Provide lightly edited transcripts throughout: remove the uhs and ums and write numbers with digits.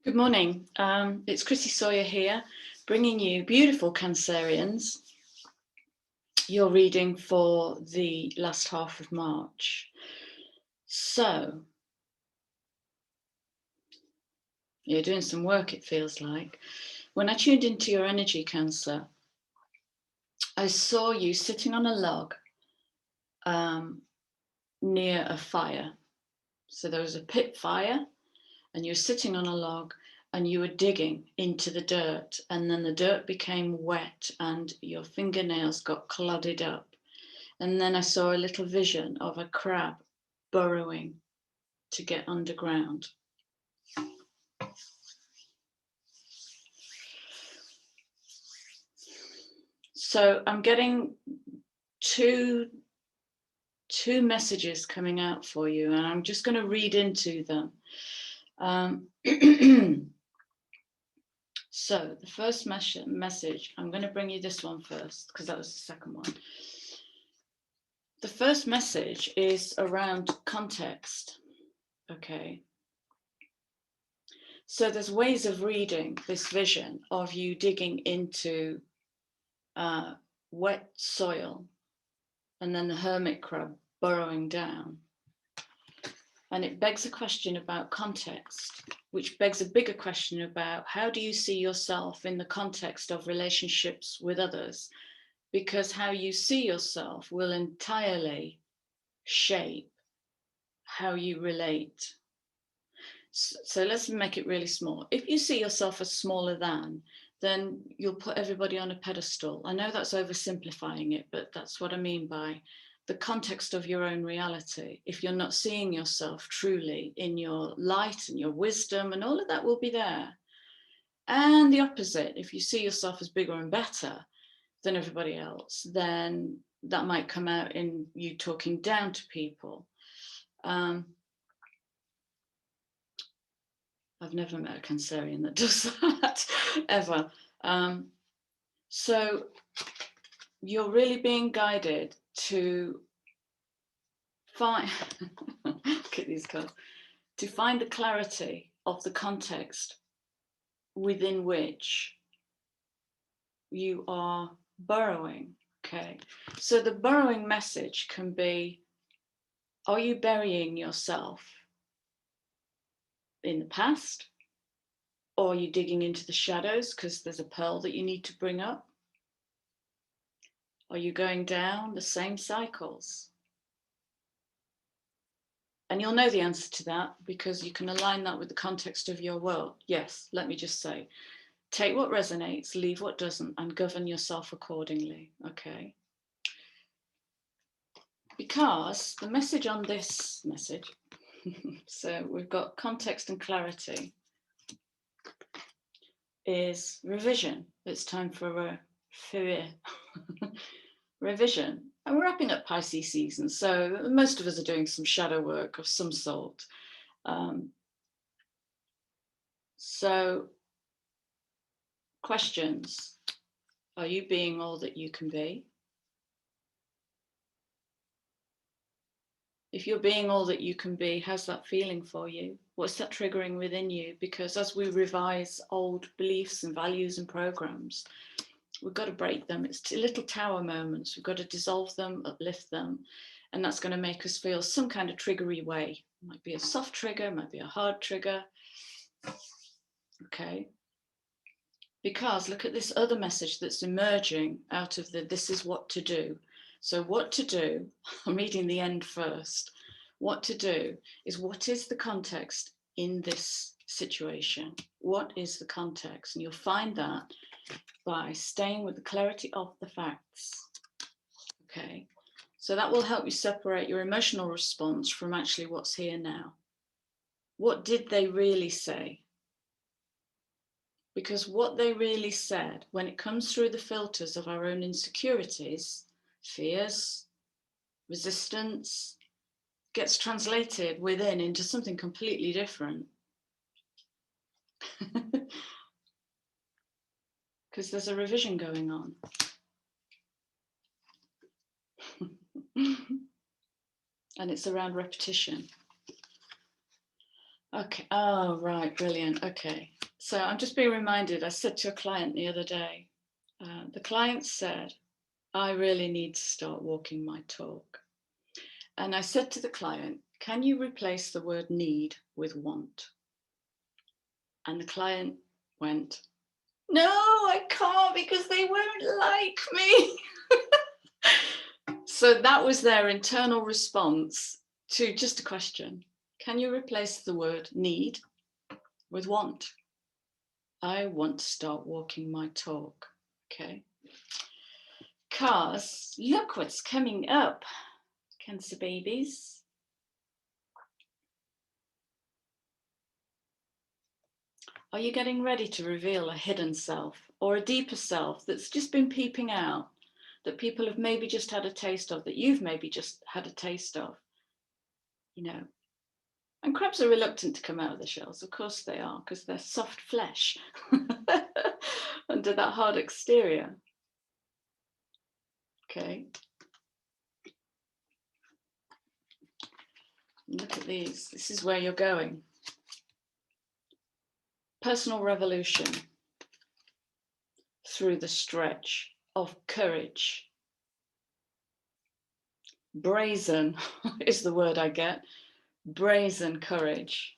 Good morning. It's Chrissy Sawyer here, bringing you beautiful Cancerians. Your reading for the last half of March. So, you're doing some work, it feels like. When I tuned into your energy, Cancer, I saw you sitting on a log near a fire. So there was a pit fire, and you're sitting on a log, and you were digging into the dirt, and then the dirt became wet and your fingernails got clodded up. And then I saw a little vision of a crab burrowing to get underground. So I'm getting two messages coming out for you, and I'm just going to read into them. So the first message, I'm going to bring you this one first, because that was the second one. The first message is around context. Okay. So there's ways of reading this vision of you digging into wet soil and then the hermit crab burrowing down. And it begs a question about context, which begs a bigger question about how do you see yourself in the context of relationships with others? Because how you see yourself will entirely shape how you relate. So let's make it really small. If you see yourself as smaller than, then you'll put everybody on a pedestal. I know that's oversimplifying it, but that's what I mean by the context of your own reality. If you're not seeing yourself truly in your light and your wisdom, and all of that will be there. And the opposite, if you see yourself as bigger and better than everybody else, then that might come out in you talking down to people. I've never met a Cancerian that does that, ever. So you're really being guided to find, look at these cards, to find the clarity of the context within which you are burrowing. Okay, so the burrowing message can be, are you burying yourself in the past? Or are you digging into the shadows because there's a pearl that you need to bring up? Are you going down the same cycles? And you'll know the answer to that because you can align that with the context of your world. Yes, let me just say, take what resonates, leave what doesn't, and govern yourself accordingly, okay? Because the message on this message, so we've got context and clarity, is revision. It's time for a revision. And we're wrapping up Pisces season, so most of us are doing some shadow work of some sort. So, questions. Are you being all that you can be? If you're being all that you can be, how's that feeling for you? What's that triggering within you? Because as we revise old beliefs and values and programs, we've got to break them. It's little tower moments. We've got to dissolve them, uplift them. And that's going to make us feel some kind of triggery way. It might be a soft trigger, it might be a hard trigger. Okay. Because look at this other message that's emerging out of this is what to do. So what to do, I'm reading the end first. What to do is, what is the context in this situation? What is the context? And you'll find that by staying with the clarity of the facts. Okay, so that will help you separate your emotional response from actually what's here now. What did they really say? Because what they really said, when it comes through the filters of our own insecurities, fears, resistance, gets translated within into something completely different. Because there's a revision going on. And it's around repetition. Okay, oh, right, brilliant, okay. So I'm just being reminded, I said to a client the other day, the client said, I really need to start walking my talk. And I said to the client, can you replace the word need with want? And the client went, no, I can't because they won't like me. So that was their internal response to just a question. Can you replace the word need with want? I want to start walking my talk. Okay. Cars, look what's coming up, Cancer babies. Are you getting ready to reveal a hidden self or a deeper self that's just been peeping out, that people have maybe just had a taste of, that you've maybe just had a taste of? You know, and crabs are reluctant to come out of the shells. Of course they are, because they're soft flesh under that hard exterior. Okay. Look at these. This is where you're going. Personal revolution through the stretch of courage. Brazen is the word I get. Brazen courage.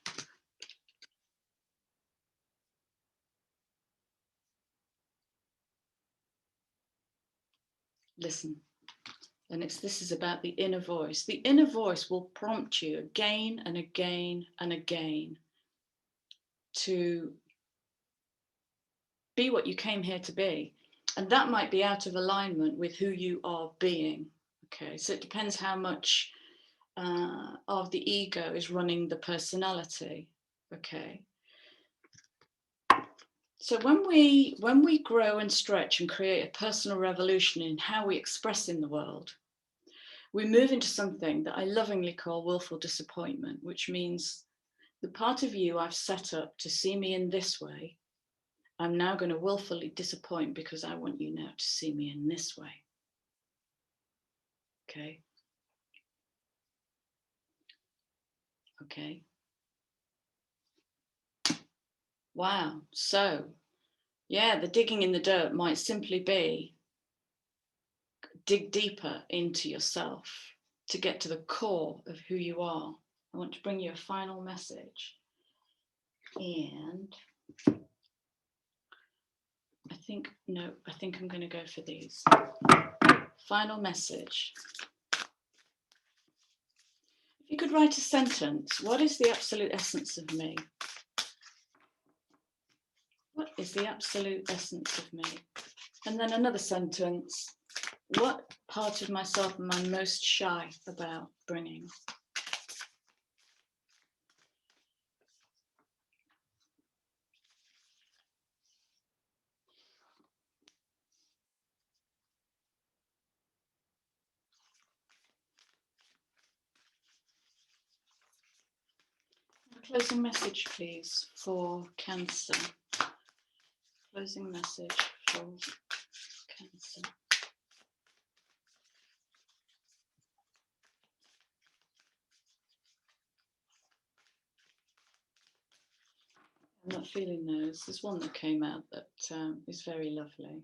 Listen. And this is about the inner voice. The inner voice will prompt you again and again and again to be what you came here to be. And that might be out of alignment with who you are being. Okay, so it depends how much of the ego is running the personality. Okay. So when we grow and stretch and create a personal revolution in how we express in the world, we move into something that I lovingly call willful disappointment, which means the part of you I've set up to see me in this way, I'm now going to willfully disappoint because I want you now to see me in this way. Okay. Okay. Wow. So, yeah, the digging in the dirt might simply be dig deeper into yourself to get to the core of who you are. I want to bring you a final message. And I think I'm going to go for these. Final message. If you could write a sentence, what is the absolute essence of me? What is the absolute essence of me? And then another sentence. What part of myself am I most shy about bringing? A closing message, please, for Cancer. Closing message for Cancer. I'm not feeling those. There's one that came out that is very lovely.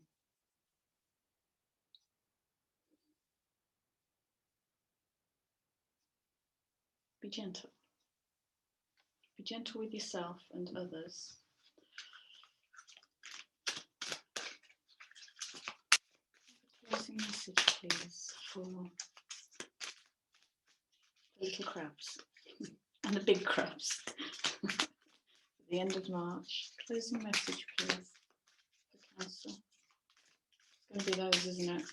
Be gentle. Be gentle with yourself and others. Closing message, please, for the little crabs and the big crabs. At the end of March. Closing message, please, for Cancer. It's going to be those, isn't it?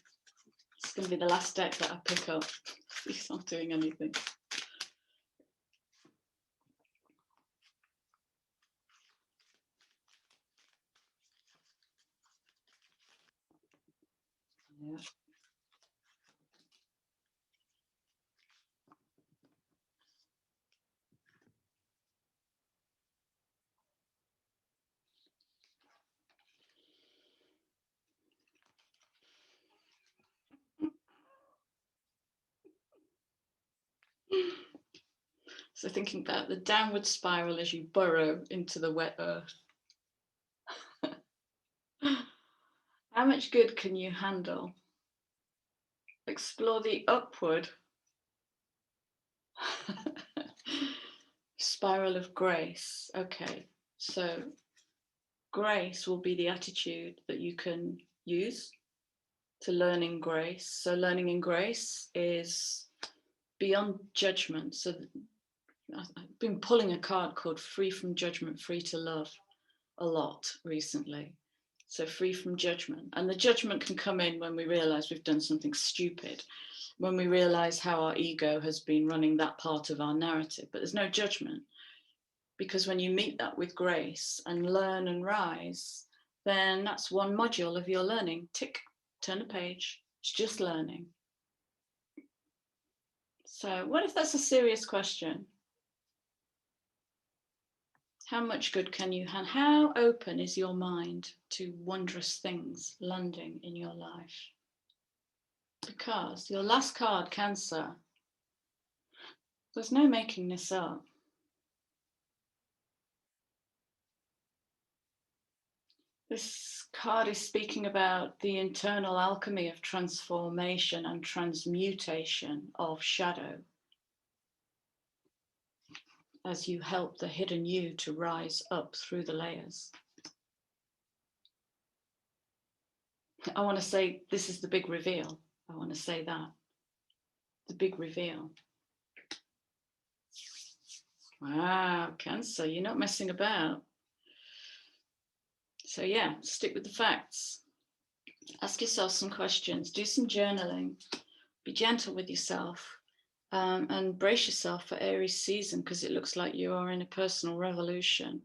It's going to be the last deck that I pick up. It's not doing anything. Yeah. So thinking about the downward spiral as you burrow into the wet earth. How much good can you handle? Explore the upward spiral of grace. Okay, so grace will be the attitude that you can use to learning grace. So learning in grace is beyond judgment. So I've been pulling a card called Free from Judgment, Free to Love a lot recently. So free from judgment. And the judgment can come in when we realize we've done something stupid, when we realize how our ego has been running that part of our narrative. But there's no judgment, because when you meet that with grace and learn and rise, then that's one module of your learning. Tick, turn the page. It's just learning. So what if that's a serious question? How much good can you handle? How open is your mind to wondrous things landing in your life? Because your last card, Cancer, there's no making this up. This card is speaking about the internal alchemy of transformation and transmutation of shadow as you help the hidden you to rise up through the layers. I want to say this is the big reveal. I want to say that. The big reveal. Wow, Cancer, you're not messing about. So yeah, stick with the facts. Ask yourself some questions, do some journaling, be gentle with yourself, and brace yourself for Aries season, because it looks like you are in a personal revolution.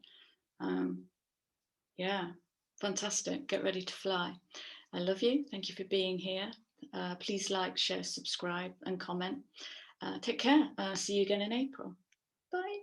Yeah, fantastic. Get ready to fly. I love you. Thank you for being here. Please like, share, subscribe, and comment. Take care. See you again in April. Bye.